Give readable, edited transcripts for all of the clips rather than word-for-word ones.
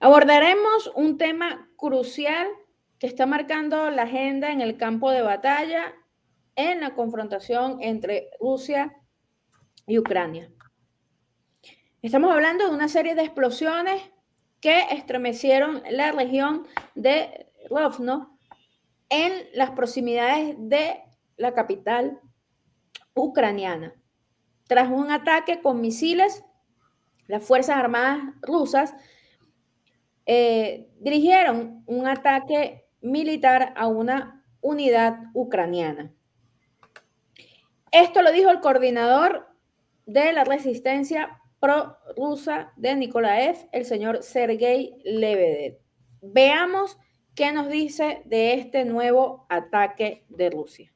Abordaremos un tema crucial que está marcando la agenda en el campo de batalla en la confrontación entre Rusia y Ucrania. Estamos hablando de una serie de explosiones que estremecieron la región de Rovno en las proximidades de la capital ucraniana. Tras un ataque con misiles, las Fuerzas Armadas rusas dirigieron un ataque militar a una unidad ucraniana. Esto lo dijo el coordinador de la resistencia prorrusa de Nikolaev, el señor Sergei Lebedev. Veamos qué nos dice de este nuevo ataque de Rusia.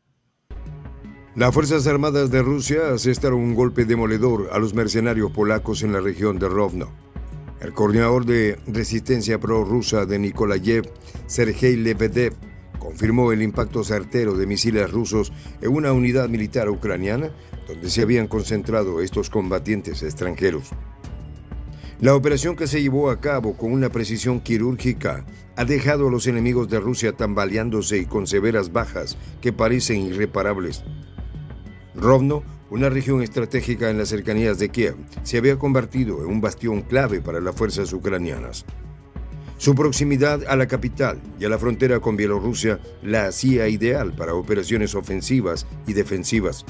Las Fuerzas Armadas de Rusia asestaron un golpe demoledor a los mercenarios polacos en la región de Rovno. El coordinador de resistencia prorrusa de Nikolaev, Sergei Lebedev, confirmó el impacto certero de misiles rusos en una unidad militar ucraniana donde se habían concentrado estos combatientes extranjeros. La operación, que se llevó a cabo con una precisión quirúrgica, ha dejado a los enemigos de Rusia tambaleándose y con severas bajas que parecen irreparables. Rovno, una región estratégica en las cercanías de Kiev, se había convertido en un bastión clave para las fuerzas ucranianas. Su proximidad a la capital y a la frontera con Bielorrusia la hacía ideal para operaciones ofensivas y defensivas.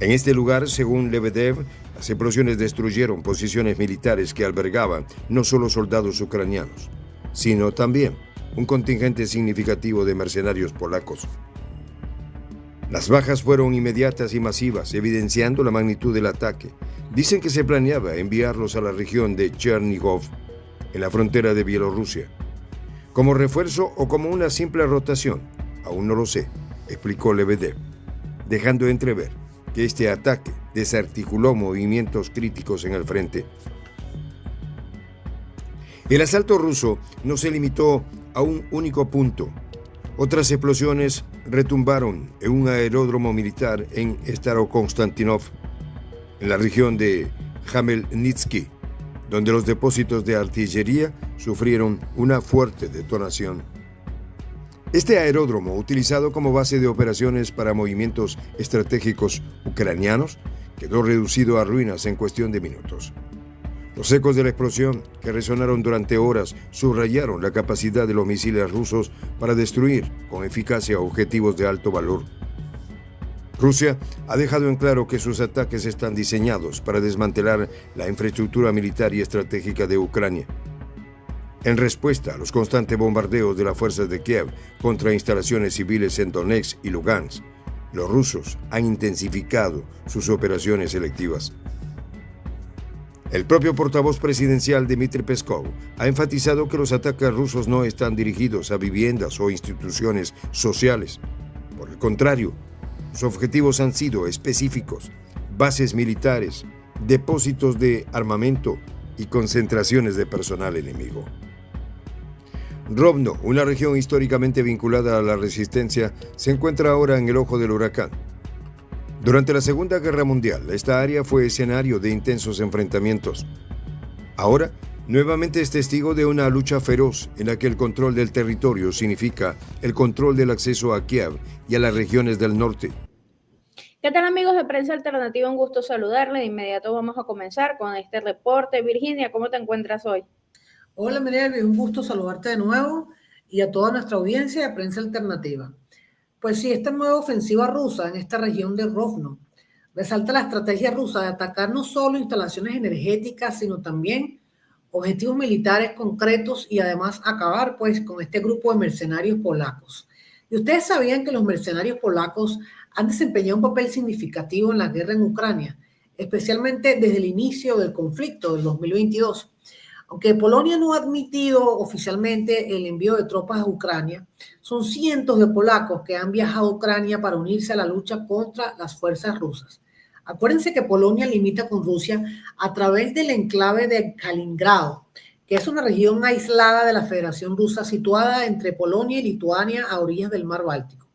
En este lugar, según Lebedev, las explosiones destruyeron posiciones militares que albergaban no solo soldados ucranianos, sino también un contingente significativo de mercenarios polacos. Las bajas fueron inmediatas y masivas, evidenciando la magnitud del ataque. Dicen que se planeaba enviarlos a la región de Chernigov, en la frontera de Bielorrusia, como refuerzo o como una simple rotación. Aún no lo sé, explicó Lebedev, dejando entrever que este ataque desarticuló movimientos críticos en el frente. El asalto ruso no se limitó a un único punto. Otras explosiones retumbaron en un aeródromo militar en Starokonstantinov, en la región de Jamelnitsky, donde los depósitos de artillería sufrieron una fuerte detonación. Este aeródromo, utilizado como base de operaciones para movimientos estratégicos ucranianos, quedó reducido a ruinas en cuestión de minutos. Los ecos de la explosión, que resonaron durante horas, subrayaron la capacidad de los misiles rusos para destruir con eficacia objetivos de alto valor. Rusia ha dejado en claro que sus ataques están diseñados para desmantelar la infraestructura militar y estratégica de Ucrania. En respuesta a los constantes bombardeos de las fuerzas de Kiev contra instalaciones civiles en Donetsk y Lugansk, los rusos han intensificado sus operaciones selectivas. El propio portavoz presidencial Dmitry Peskov ha enfatizado que los ataques rusos no están dirigidos a viviendas o instituciones sociales. Por el contrario, sus objetivos han sido específicos: bases militares, depósitos de armamento y concentraciones de personal enemigo. Rovno, una región históricamente vinculada a la resistencia, se encuentra ahora en el ojo del huracán. Durante la Segunda Guerra Mundial, esta área fue escenario de intensos enfrentamientos. Ahora, nuevamente es testigo de una lucha feroz en la que el control del territorio significa el control del acceso a Kiev y a las regiones del norte. ¿Qué tal, amigos de Prensa Alternativa? Un gusto saludarles. De inmediato vamos a comenzar con este reporte. Virginia, ¿cómo te encuentras hoy? Hola, Minerva, un gusto saludarte de nuevo y a toda nuestra audiencia de Prensa Alternativa. Pues sí, esta nueva ofensiva rusa en esta región de Rovno resalta la estrategia rusa de atacar no solo instalaciones energéticas, sino también objetivos militares concretos y además acabar pues con este grupo de mercenarios polacos. Y ustedes sabían que los mercenarios polacos han desempeñado un papel significativo en la guerra en Ucrania, especialmente desde el inicio del conflicto del 2022. Aunque Polonia no ha admitido oficialmente el envío de tropas a Ucrania, son cientos de polacos que han viajado a Ucrania para unirse a la lucha contra las fuerzas rusas. Acuérdense que Polonia limita con Rusia a través del enclave de Kaliningrado, que es una región aislada de la Federación Rusa situada entre Polonia y Lituania a orillas del Mar Báltico.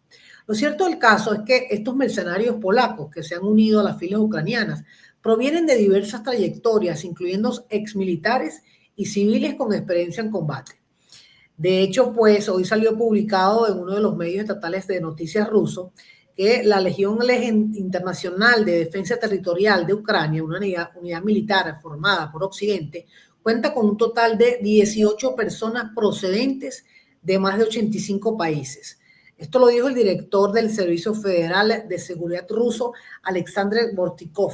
Lo cierto del caso es que estos mercenarios polacos que se han unido a las filas ucranianas provienen de diversas trayectorias, incluyendo exmilitares y civiles con experiencia en combate. De hecho, pues hoy salió publicado en uno de los medios estatales de noticias rusos que la Legión Internacional de Defensa Territorial de Ucrania, una unidad militar formada por Occidente, cuenta con un total de 18 personas procedentes de más de 85 países. Esto lo dijo el director del Servicio Federal de Seguridad ruso, Alexander Bortikov.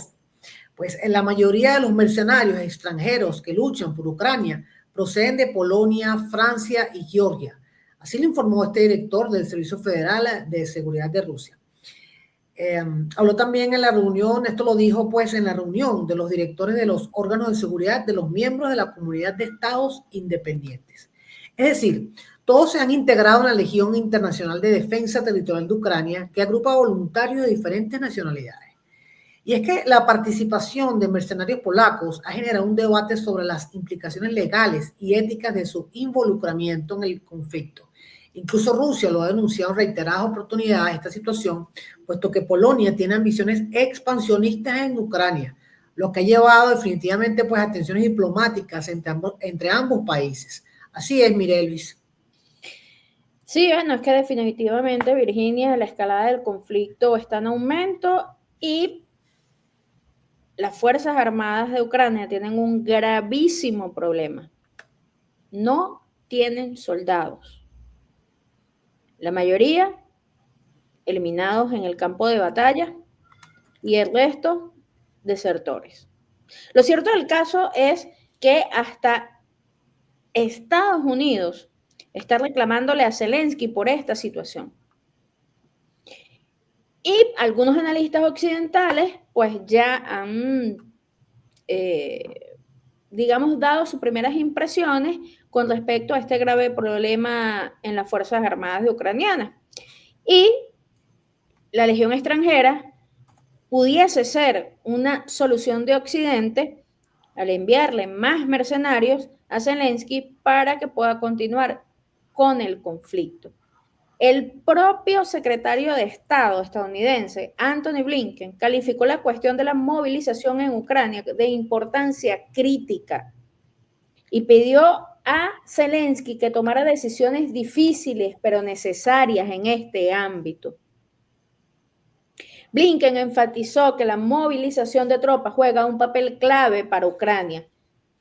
Pues en la mayoría de los mercenarios extranjeros que luchan por Ucrania proceden de Polonia, Francia y Georgia. Así lo informó este director del Servicio Federal de Seguridad de Rusia. Habló también en la reunión, esto lo dijo pues en la reunión de los directores de los órganos de seguridad de los miembros de la Comunidad de Estados Independientes. Es decir, todos se han integrado en la Legión Internacional de Defensa Territorial de Ucrania, que agrupa voluntarios de diferentes nacionalidades. Y es que la participación de mercenarios polacos ha generado un debate sobre las implicaciones legales y éticas de su involucramiento en el conflicto. Incluso Rusia lo ha denunciado en reiteradas oportunidades esta situación, puesto que Polonia tiene ambiciones expansionistas en Ucrania, lo que ha llevado definitivamente pues, a tensiones diplomáticas entre ambos países. Así es, Mirelis. Sí, bueno, es que definitivamente, Virginia, la escalada del conflicto está en aumento y las Fuerzas Armadas de Ucrania tienen un gravísimo problema. No tienen soldados. La mayoría eliminados en el campo de batalla y el resto desertores. Lo cierto del caso es que hasta Estados Unidos está reclamándole a Zelensky por esta situación. Y algunos analistas occidentales pues ya han, digamos, dado sus primeras impresiones con respecto a este grave problema en las Fuerzas Armadas de Ucrania. Y la Legión extranjera pudiese ser una solución de Occidente al enviarle más mercenarios a Zelensky para que pueda continuar con el conflicto. El propio secretario de Estado estadounidense, Antony Blinken, calificó la cuestión de la movilización en Ucrania de importancia crítica y pidió a Zelensky que tomara decisiones difíciles pero necesarias en este ámbito. Blinken enfatizó que la movilización de tropas juega un papel clave para Ucrania,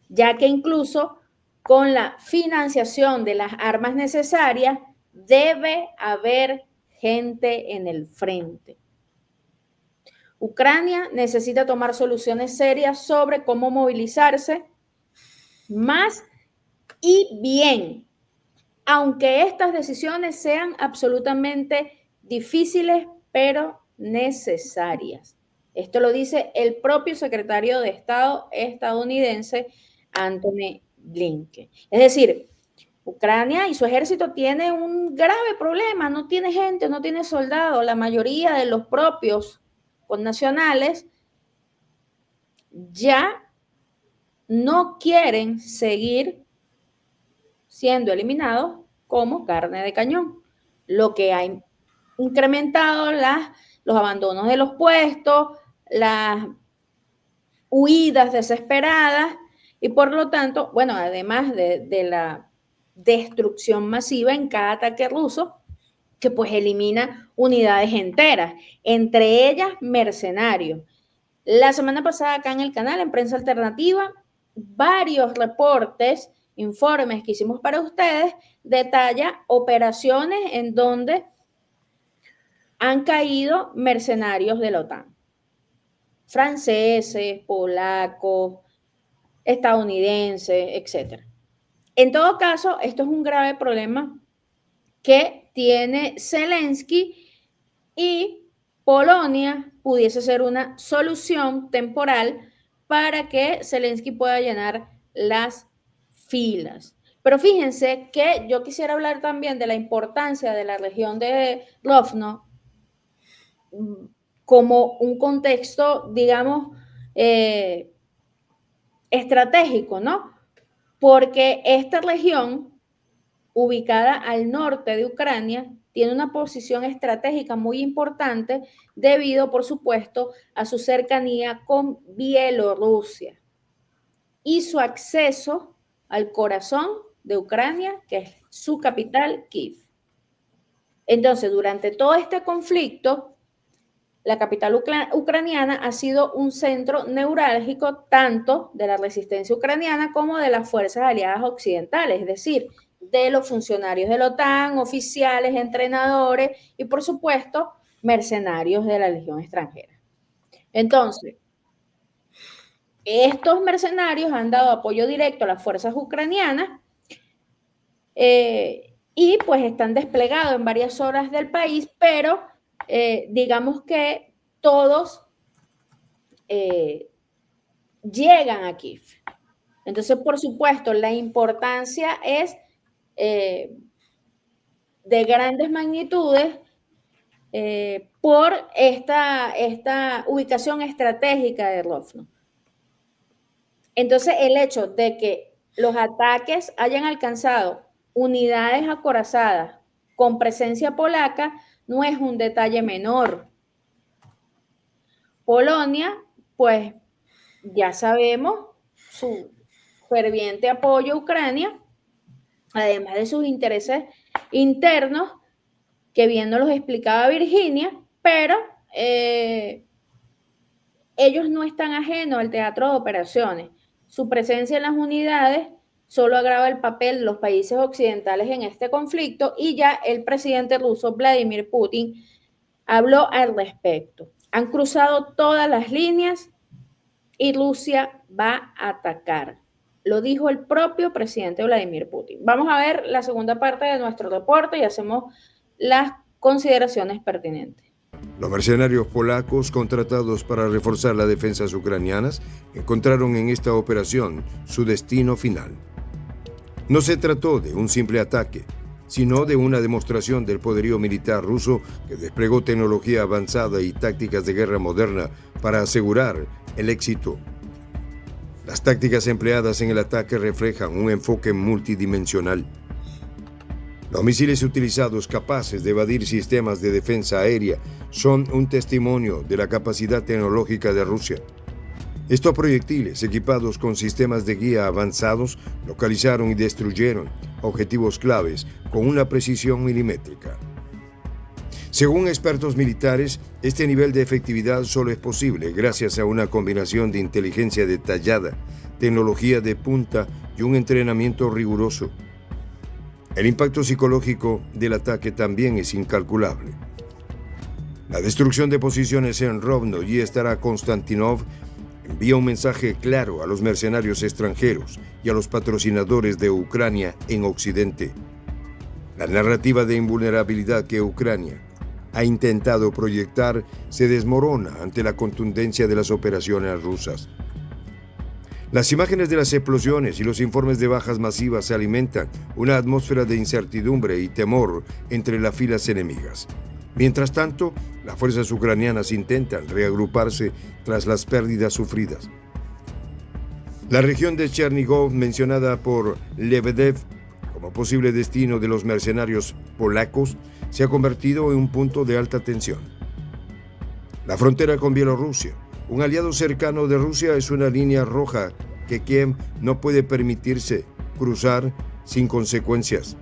ya que incluso con la financiación de las armas necesarias debe haber gente en el frente. Ucrania necesita tomar soluciones serias sobre cómo movilizarse más y bien, aunque estas decisiones sean absolutamente difíciles, pero necesarias. Esto lo dice el propio secretario de Estado estadounidense, Antony Blinken. Es decir, Ucrania y su ejército tiene un grave problema, no tiene gente, no tiene soldados. La mayoría de los propios connacionales ya no quieren seguir siendo eliminados como carne de cañón, lo que ha incrementado los abandonos de los puestos, las huidas desesperadas y por lo tanto, bueno, además de la destrucción masiva en cada ataque ruso, que pues elimina unidades enteras, entre ellas mercenarios. La semana pasada acá en el canal, en Prensa Alternativa, varios reportes, informes que hicimos para ustedes, detalla operaciones en donde han caído mercenarios de la OTAN. Franceses, polacos, estadounidenses, etc. En todo caso, esto es un grave problema que tiene Zelensky y Polonia pudiese ser una solución temporal para que Zelensky pueda llenar las filas. Pero fíjense que yo quisiera hablar también de la importancia de la región de Rovno como un contexto, digamos, estratégico, ¿no? Porque esta región, ubicada al norte de Ucrania, tiene una posición estratégica muy importante debido, por supuesto, a su cercanía con Bielorrusia y su acceso al corazón de Ucrania, que es su capital, Kiev. Entonces, durante todo este conflicto, la capital ucraniana ha sido un centro neurálgico tanto de la resistencia ucraniana como de las fuerzas aliadas occidentales, es decir, de los funcionarios de la OTAN, oficiales, entrenadores y, por supuesto, mercenarios de la Legión extranjera. Entonces, estos mercenarios han dado apoyo directo a las fuerzas ucranianas y pues están desplegados en varias zonas del país, pero digamos que todos llegan a Kiev. Entonces, por supuesto, la importancia es de grandes magnitudes por esta ubicación estratégica de Rovno. Entonces, el hecho de que los ataques hayan alcanzado unidades acorazadas con presencia polaca no es un detalle menor. Polonia, pues ya sabemos su ferviente apoyo a Ucrania, además de sus intereses internos, que bien nos los explicaba Virginia, pero ellos no están ajenos al teatro de operaciones. Su presencia en las unidades solo agrava el papel de los países occidentales en este conflicto y ya el presidente ruso Vladimir Putin habló al respecto. Han cruzado todas las líneas y Rusia va a atacar. Lo dijo el propio presidente Vladimir Putin. Vamos a ver la segunda parte de nuestro reporte y hacemos las consideraciones pertinentes. Los mercenarios polacos contratados para reforzar las defensas ucranianas encontraron en esta operación su destino final. No se trató de un simple ataque, sino de una demostración del poderío militar ruso que desplegó tecnología avanzada y tácticas de guerra moderna para asegurar el éxito. Las tácticas empleadas en el ataque reflejan un enfoque multidimensional. Los misiles utilizados capaces de evadir sistemas de defensa aérea son un testimonio de la capacidad tecnológica de Rusia. Estos proyectiles, equipados con sistemas de guía avanzados, localizaron y destruyeron objetivos claves con una precisión milimétrica. Según expertos militares, este nivel de efectividad solo es posible gracias a una combinación de inteligencia detallada, tecnología de punta y un entrenamiento riguroso. El impacto psicológico del ataque también es incalculable. La destrucción de posiciones en Rovno y Stara-Konstantinov envía un mensaje claro a los mercenarios extranjeros y a los patrocinadores de Ucrania en Occidente. La narrativa de invulnerabilidad que Ucrania ha intentado proyectar se desmorona ante la contundencia de las operaciones rusas. Las imágenes de las explosiones y los informes de bajas masivas alimentan una atmósfera de incertidumbre y temor entre las filas enemigas. Mientras tanto, las fuerzas ucranianas intentan reagruparse tras las pérdidas sufridas. La región de Chernigov, mencionada por Lebedev como posible destino de los mercenarios polacos, se ha convertido en un punto de alta tensión. La frontera con Bielorrusia, un aliado cercano de Rusia, es una línea roja que Kiev no puede permitirse cruzar sin consecuencias.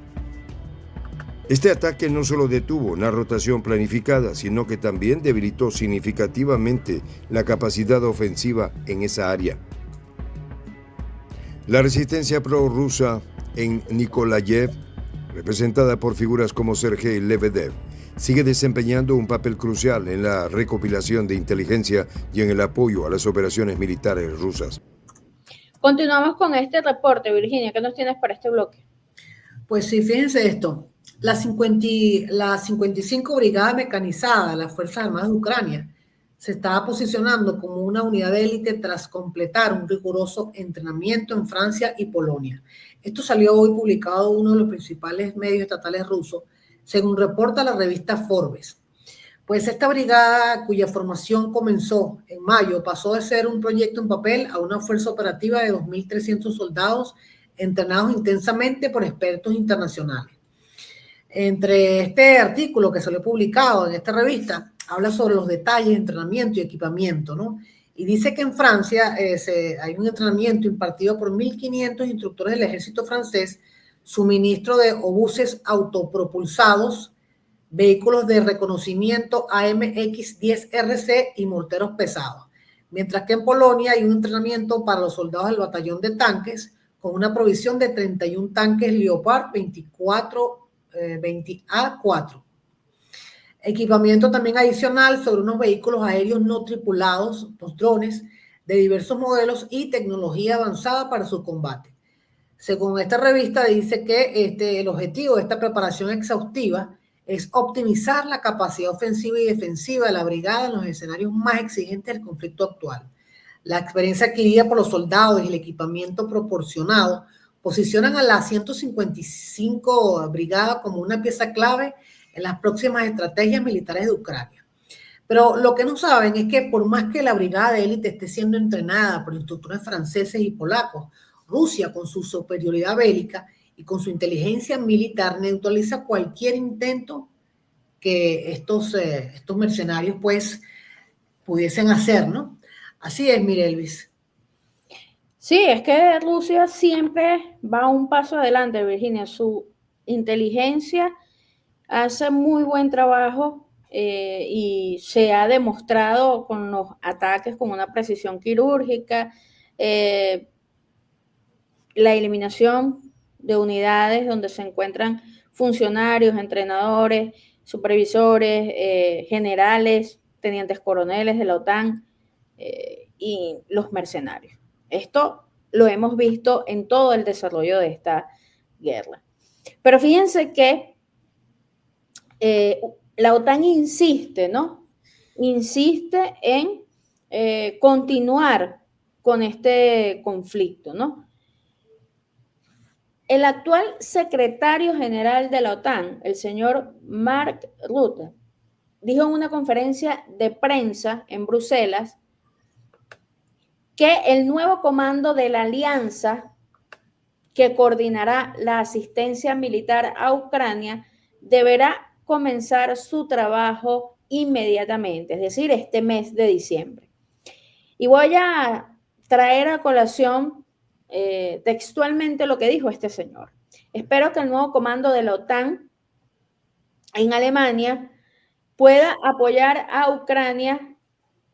Este ataque no solo detuvo una rotación planificada, sino que también debilitó significativamente la capacidad ofensiva en esa área. La resistencia prorrusa en Nikolayev, representada por figuras como Sergei Lebedev, sigue desempeñando un papel crucial en la recopilación de inteligencia y en el apoyo a las operaciones militares rusas. Continuamos con este reporte, Virginia. ¿Qué nos tienes para este bloque? Pues sí, fíjense esto. La 55 Brigada Mecanizada de las Fuerzas Armadas de Ucrania se está posicionando como una unidad de élite tras completar un riguroso entrenamiento en Francia y Polonia. Esto salió hoy publicado en uno de los principales medios estatales rusos, según reporta la revista Forbes. Pues esta brigada, cuya formación comenzó en mayo, pasó de ser un proyecto en papel a una fuerza operativa de 2.300 soldados entrenados intensamente por expertos internacionales. Entre este artículo que salió publicado en esta revista, habla sobre los detalles de entrenamiento y equipamiento, ¿no? Y dice que en Francia hay un entrenamiento impartido por 1.500 instructores del ejército francés, suministro de obuses autopropulsados, vehículos de reconocimiento AMX-10RC y morteros pesados. Mientras que en Polonia hay un entrenamiento para los soldados del batallón de tanques con una provisión de 31 tanques Leopard 20A4. Equipamiento también adicional sobre unos vehículos aéreos no tripulados, los drones, de diversos modelos y tecnología avanzada para su combate. Según esta revista, dice que el objetivo de esta preparación exhaustiva es optimizar la capacidad ofensiva y defensiva de la brigada en los escenarios más exigentes del conflicto actual. La experiencia adquirida por los soldados y el equipamiento proporcionado posicionan a la 155 Brigada como una pieza clave en las próximas estrategias militares de Ucrania. Pero lo que no saben es que por más que la brigada de élite esté siendo entrenada por instructores franceses y polacos, Rusia, con su superioridad bélica y con su inteligencia militar, neutraliza cualquier intento que estos mercenarios pues pudiesen hacer, ¿no? Así es, Mirelvis. Sí, es que Rusia siempre va un paso adelante, Virginia. Su inteligencia hace muy buen trabajo y se ha demostrado con los ataques con una precisión quirúrgica, la eliminación de unidades donde se encuentran funcionarios, entrenadores, supervisores, generales, tenientes coroneles de la OTAN y los mercenarios. Esto lo hemos visto en todo el desarrollo de esta guerra. Pero fíjense que la OTAN insiste, ¿no? Insiste en continuar con este conflicto, ¿no? El actual secretario general de la OTAN, el señor Mark Rutte, dijo en una conferencia de prensa en Bruselas que el nuevo comando de la alianza que coordinará la asistencia militar a Ucrania deberá comenzar su trabajo inmediatamente, es decir, este mes de diciembre. Y voy a traer a colación textualmente lo que dijo este señor. Espero que el nuevo comando de la OTAN en Alemania pueda apoyar a Ucrania,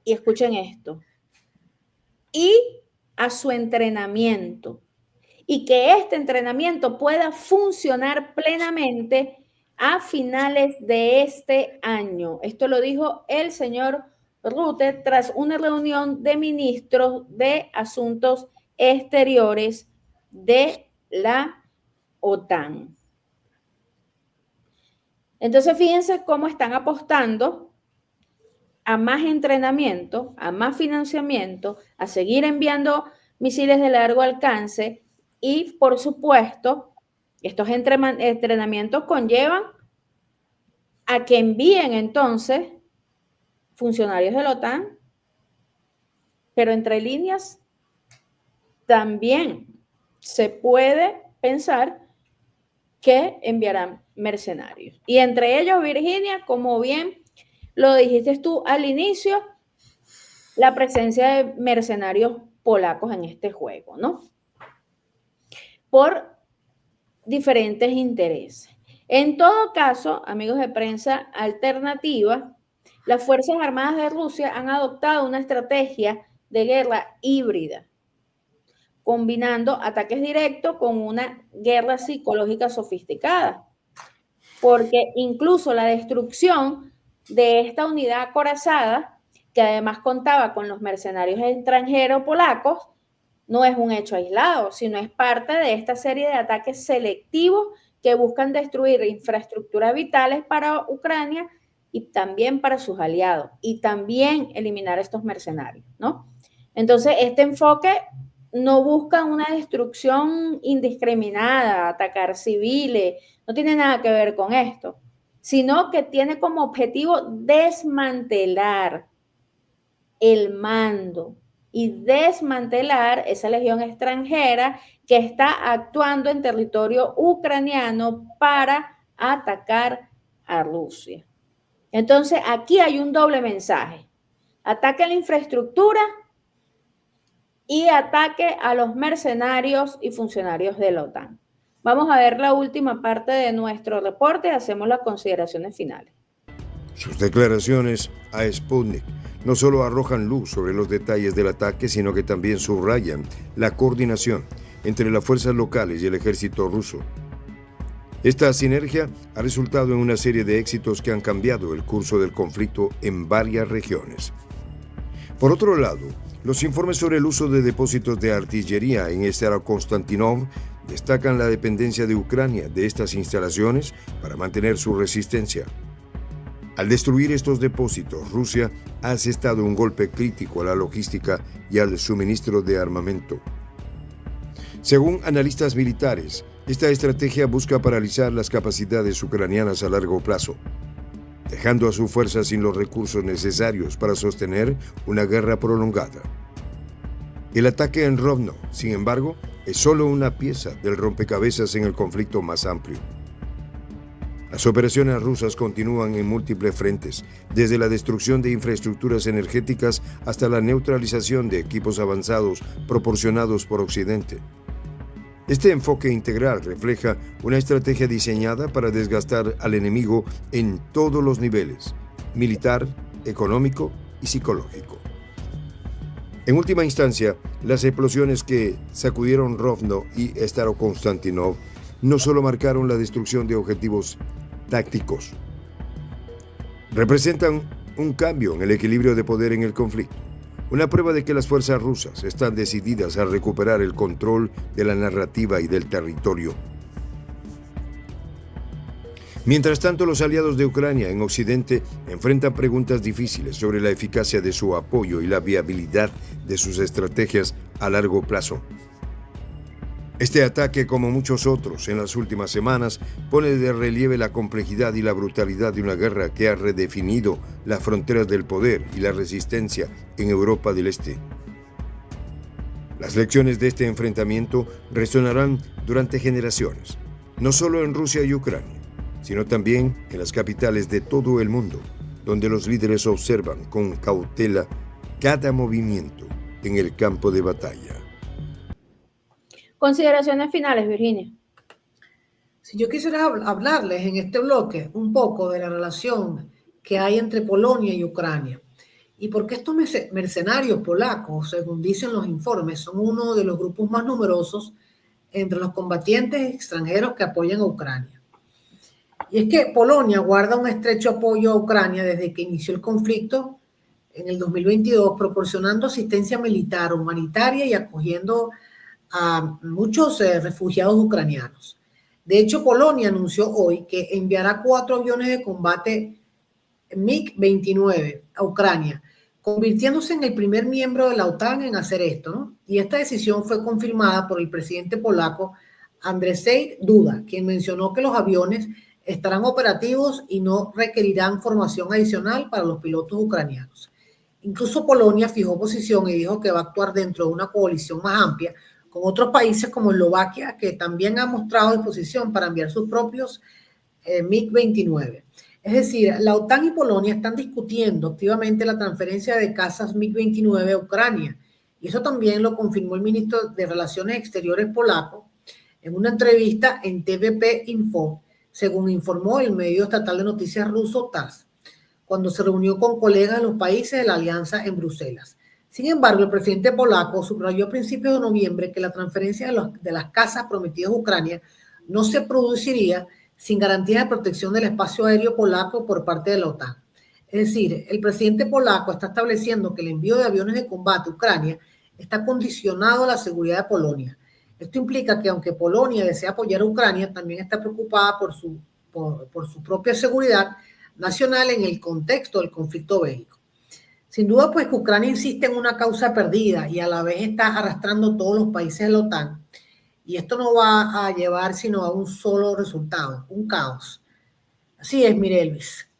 y escuchen esto, y a su entrenamiento, y que este entrenamiento pueda funcionar plenamente a finales de este año. Esto lo dijo el señor Rutte tras una reunión de ministros de Asuntos Exteriores de la OTAN. Entonces, fíjense cómo están apostando a más entrenamiento, a más financiamiento, a seguir enviando misiles de largo alcance y, por supuesto, estos entrenamientos conllevan a que envíen entonces funcionarios de la OTAN, pero entre líneas también se puede pensar que enviarán mercenarios. Y entre ellos, Virginia, como bien lo dijiste tú al inicio, la presencia de mercenarios polacos en este juego, ¿no? Por diferentes intereses. En todo caso, amigos de prensa alternativa, las Fuerzas Armadas de Rusia han adoptado una estrategia de guerra híbrida, combinando ataques directos con una guerra psicológica sofisticada, porque incluso la destrucción de esta unidad acorazada, que además contaba con los mercenarios extranjeros polacos, no es un hecho aislado, sino es parte de esta serie de ataques selectivos que buscan destruir infraestructuras vitales para Ucrania y también para sus aliados, y también eliminar a estos mercenarios, ¿no? Entonces, este enfoque no busca una destrucción indiscriminada, atacar civiles, no tiene nada que ver con esto, sino que tiene como objetivo desmantelar el mando y desmantelar esa legión extranjera que está actuando en territorio ucraniano para atacar a Rusia. Entonces, aquí hay un doble mensaje. Ataque a la infraestructura y ataque a los mercenarios y funcionarios de la OTAN. Vamos a ver la última parte de nuestro reporte y hacemos las consideraciones finales. Sus declaraciones a Sputnik no solo arrojan luz sobre los detalles del ataque, sino que también subrayan la coordinación entre las fuerzas locales y el ejército ruso. Esta sinergia ha resultado en una serie de éxitos que han cambiado el curso del conflicto en varias regiones. Por otro lado, los informes sobre el uso de depósitos de artillería en Starokostyantinov destacan la dependencia de Ucrania de estas instalaciones para mantener su resistencia. Al destruir estos depósitos, Rusia ha asestado un golpe crítico a la logística y al suministro de armamento. Según analistas militares, esta estrategia busca paralizar las capacidades ucranianas a largo plazo, dejando a su fuerza sin los recursos necesarios para sostener una guerra prolongada. El ataque en Rovno, sin embargo, es solo una pieza del rompecabezas en el conflicto más amplio. Las operaciones rusas continúan en múltiples frentes, desde la destrucción de infraestructuras energéticas hasta la neutralización de equipos avanzados proporcionados por Occidente. Este enfoque integral refleja una estrategia diseñada para desgastar al enemigo en todos los niveles: militar, económico y psicológico. En última instancia, las explosiones que sacudieron Rovno y Starokostyantinov no solo marcaron la destrucción de objetivos tácticos, representan un cambio en el equilibrio de poder en el conflicto, una prueba de que las fuerzas rusas están decididas a recuperar el control de la narrativa y del territorio. Mientras tanto, los aliados de Ucrania en Occidente enfrentan preguntas difíciles sobre la eficacia de su apoyo y la viabilidad de sus estrategias a largo plazo. Este ataque, como muchos otros en las últimas semanas, pone de relieve la complejidad y la brutalidad de una guerra que ha redefinido las fronteras del poder y la resistencia en Europa del Este. Las lecciones de este enfrentamiento resonarán durante generaciones, no solo en Rusia y Ucrania, sino también en las capitales de todo el mundo, donde los líderes observan con cautela cada movimiento en el campo de batalla. Consideraciones finales, Virginia. Si yo quisiera hablarles en este bloque un poco de la relación que hay entre Polonia y Ucrania y por qué estos mercenarios polacos, según dicen los informes, son uno de los grupos más numerosos entre los combatientes extranjeros que apoyan a Ucrania. Y es que Polonia guarda un estrecho apoyo a Ucrania desde que inició el conflicto en el 2022, proporcionando asistencia militar, humanitaria y acogiendo a muchos refugiados ucranianos. De hecho, Polonia anunció hoy que enviará 4 aviones de combate MiG-29 a Ucrania, convirtiéndose en el primer miembro de la OTAN en hacer esto, ¿no? Y esta decisión fue confirmada por el presidente polaco Andrzej Duda, quien mencionó que los aviones estarán operativos y no requerirán formación adicional para los pilotos ucranianos. Incluso Polonia fijó posición y dijo que va a actuar dentro de una coalición más amplia con otros países como Eslovaquia, que también ha mostrado disposición para enviar sus propios MiG-29. Es decir, la OTAN y Polonia están discutiendo activamente la transferencia de cazas MiG-29 a Ucrania. Y eso también lo confirmó el ministro de Relaciones Exteriores polaco en una entrevista en TVP Info, según informó el medio estatal de noticias ruso TASS, cuando se reunió con colegas de los países de la alianza en Bruselas. Sin embargo, el presidente polaco subrayó a principios de noviembre que la transferencia de las cazas prometidas a Ucrania no se produciría sin garantía de protección del espacio aéreo polaco por parte de la OTAN. Es decir, el presidente polaco está estableciendo que el envío de aviones de combate a Ucrania está condicionado a la seguridad de Polonia. Esto implica que aunque Polonia desea apoyar a Ucrania, también está preocupada por su propia seguridad nacional en el contexto del conflicto bélico. Sin duda, pues que Ucrania insiste en una causa perdida y a la vez está arrastrando todos los países de la OTAN. Y esto no va a llevar sino a un solo resultado, un caos. Así es, Mirelis.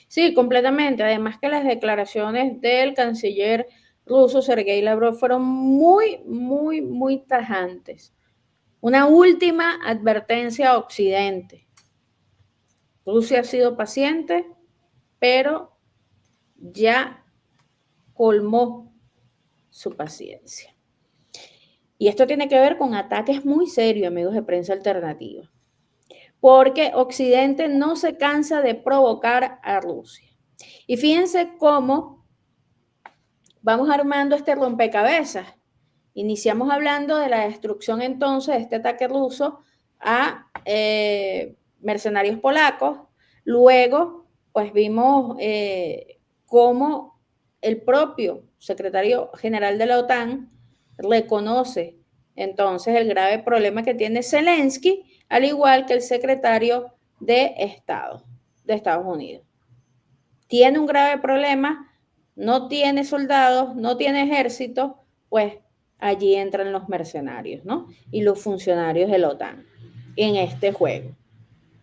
Sí, completamente. Además que las declaraciones del canciller ruso Sergei Lavrov fueron muy tajantes. Una última advertencia a Occidente. Rusia ha sido paciente, pero ya colmó su paciencia. Y esto tiene que ver con ataques muy serios, amigos de Prensa Alternativa, porque Occidente no se cansa de provocar a Rusia. Y fíjense cómo vamos armando este rompecabezas. Iniciamos hablando de la destrucción entonces de este ataque ruso a mercenarios polacos. Luego, pues vimos cómo el propio secretario general de la OTAN reconoce entonces el grave problema que tiene Zelensky, al igual que el secretario de Estado de Estados Unidos. Tiene un grave problema, no tiene soldados, no tiene ejército, pues allí entran los mercenarios, ¿no? Y los funcionarios de la OTAN en este juego.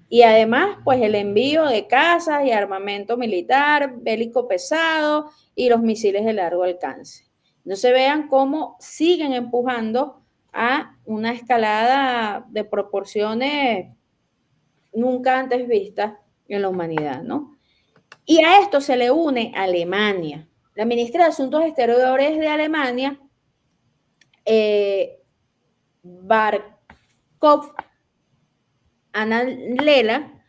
Y además, pues el envío de casas y armamento militar, bélico pesado y los misiles de largo alcance. No se vean cómo siguen empujando a una escalada de proporciones nunca antes vistas en la humanidad, ¿no? Y a esto se le une Alemania. La ministra de Asuntos Exteriores de Alemania, Barkov Annalena,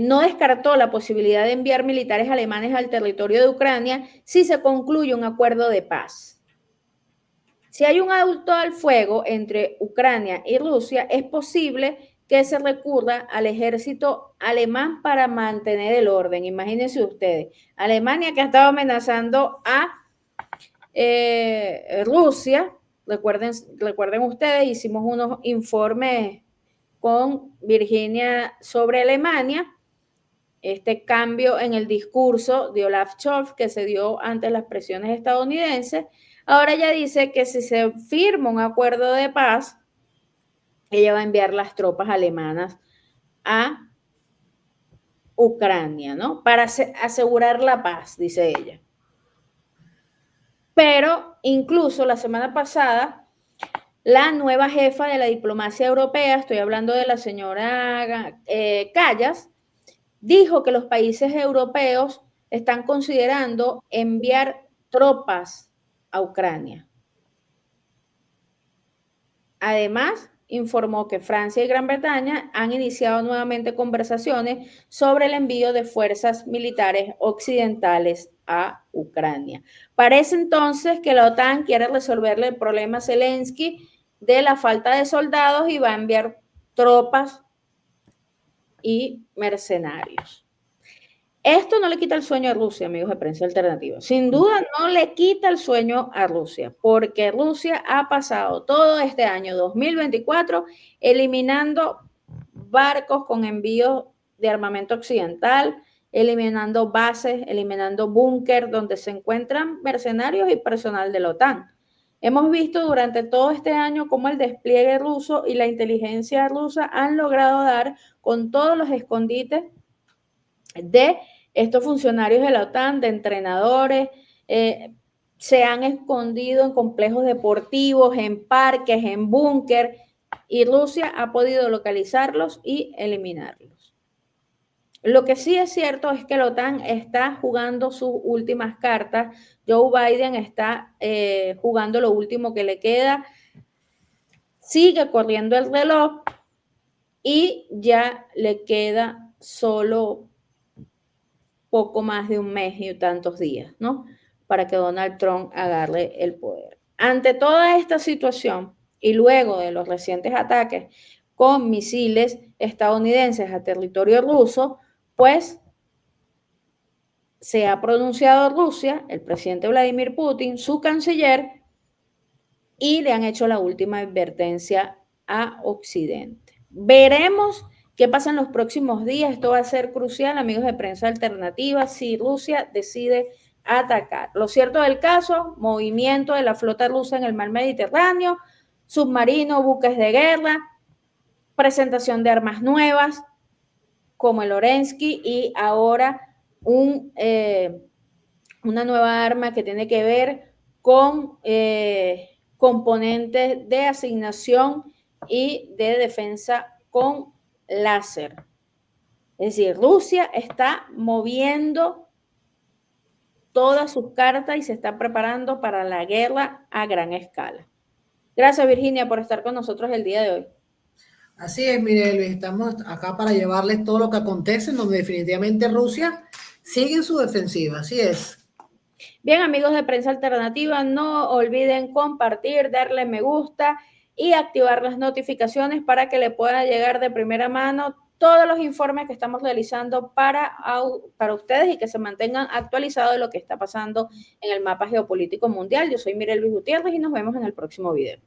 no descartó la posibilidad de enviar militares alemanes al territorio de Ucrania si se concluye un acuerdo de paz. Si hay un alto al fuego entre Ucrania y Rusia, es posible que se recurra al ejército alemán para mantener el orden. Imagínense ustedes, Alemania que ha estado amenazando a Rusia. Recuerden ustedes, hicimos unos informes con Virginia sobre Alemania, este cambio en el discurso de Olaf Scholz que se dio ante las presiones estadounidenses. Ahora ella dice que si se firma un acuerdo de paz, ella va a enviar las tropas alemanas a Ucrania, ¿no? Para asegurar la paz, dice ella. Pero incluso la semana pasada, la nueva jefa de la diplomacia europea, estoy hablando de la señora Callas, dijo que los países europeos están considerando enviar tropas a Ucrania. Además, informó que Francia y Gran Bretaña han iniciado nuevamente conversaciones sobre el envío de fuerzas militares occidentales a Ucrania. Parece entonces que la OTAN quiere resolverle el problema a Zelensky de la falta de soldados y va a enviar tropas y mercenarios. Esto no le quita el sueño a Rusia, amigos de Prensa Alternativa. Sin duda no le quita el sueño a Rusia, porque Rusia ha pasado todo este año 2024 eliminando barcos con envíos de armamento occidental, eliminando bases, eliminando búnker donde se encuentran mercenarios y personal de la OTAN. Hemos visto durante todo este año cómo el despliegue ruso y la inteligencia rusa han logrado dar con todos los escondites de estos funcionarios de la OTAN, de entrenadores, se han escondido en complejos deportivos, en parques, en búnker, y Rusia ha podido localizarlos y eliminarlos. Lo que sí es cierto es que la OTAN está jugando sus últimas cartas. Joe Biden está jugando lo último que le queda. Sigue corriendo el reloj y ya le queda solo poco más de un mes y tantos días, ¿no? Para que Donald Trump agarre el poder. Ante toda esta situación y luego de los recientes ataques con misiles estadounidenses a territorio ruso, pues se ha pronunciado Rusia, el presidente Vladimir Putin, su canciller, y le han hecho la última advertencia a Occidente. Veremos qué pasa en los próximos días. Esto va a ser crucial, amigos de Prensa Alternativa, si Rusia decide atacar. Lo cierto del caso, movimiento de la flota rusa en el mar Mediterráneo, submarinos, buques de guerra, presentación de armas nuevas como el Orensky y ahora una nueva arma que tiene que ver con componentes de asignación y de defensa con láser. Es decir, Rusia está moviendo todas sus cartas y se está preparando para la guerra a gran escala. Gracias, Virginia, por estar con nosotros el día de hoy. Así es, mire, Luis, estamos acá para llevarles todo lo que acontece, en donde definitivamente Rusia sigue en su defensiva, así es. Bien, amigos de Prensa Alternativa, no olviden compartir, darle me gusta y activar las notificaciones para que le puedan llegar de primera mano todos los informes que estamos realizando para ustedes y que se mantengan actualizados de lo que está pasando en el mapa geopolítico mundial. Yo soy Mirel Luis Gutiérrez y nos vemos en el próximo video.